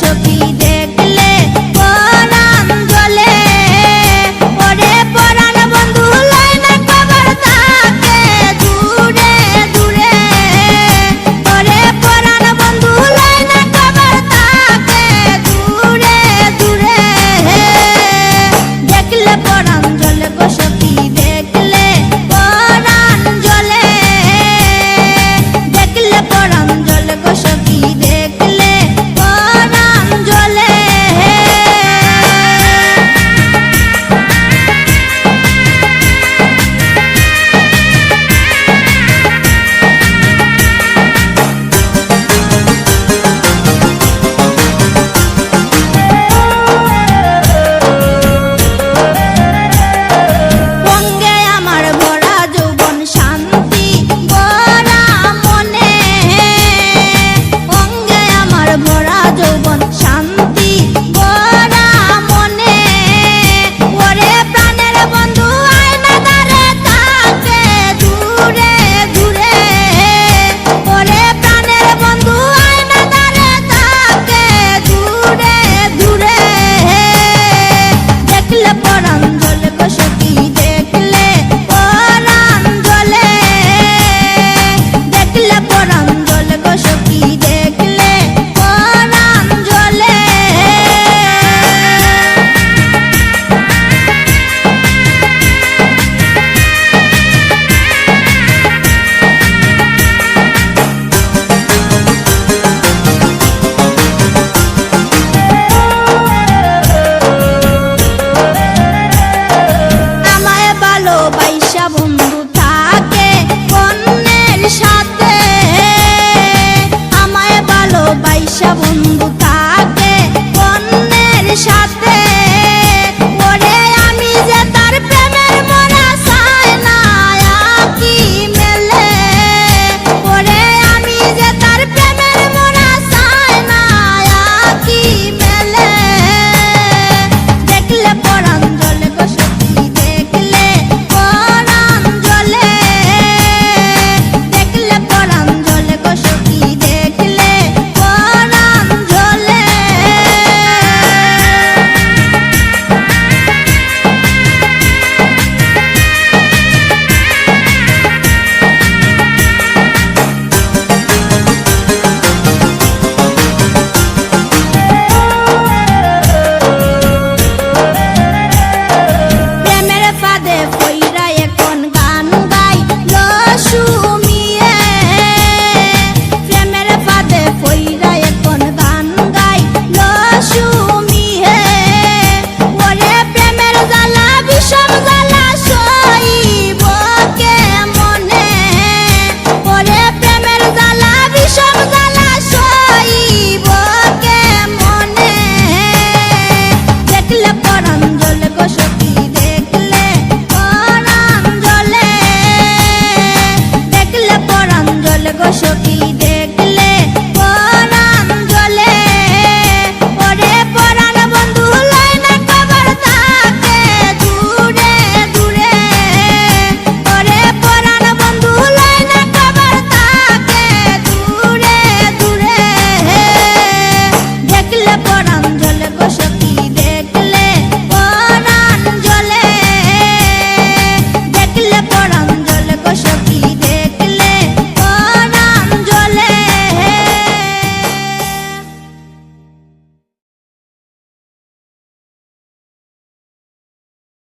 সখী দেখলে পরাণ জ্বলে। ওরে পরাণ বন্ধু লয় না খবর থাকে দূরে দূরে। ওরে পরাণ বন্ধু লয় না খবর থাকে দূরে দূরে। দেখলে পরাণ জ্বলে গো সখী দেখলে পরাণ জ্বলে। দেখলে পরাণ জ্বলে গো সখী দেখলে পরাণ জ্বলে। অঙ্গে আমার ভরা যৌবন শান্তি ভরা মনে। অঙ্গে আমার ভরা যৌবন শান্তি ভরা মনে। ওরে প্রাণের বন্ধু আয়না দ্বারে থাকে দূরে দূরে। ওরে প্রাণের বন্ধু আয়না দ্বারে থাকে দূরে দূরে। দেখলে পরাণ জ্বলে গো সখী দেখলে পরাণ জ্বলে। দেখলে পরাণ জ্বলে গো সখী দেখলে পরাণ জ্বলে। আমায় ভালোবাসা বন্ধু থাকে অন্যের সাথে। আমায় ভালোবাসা বন্ধু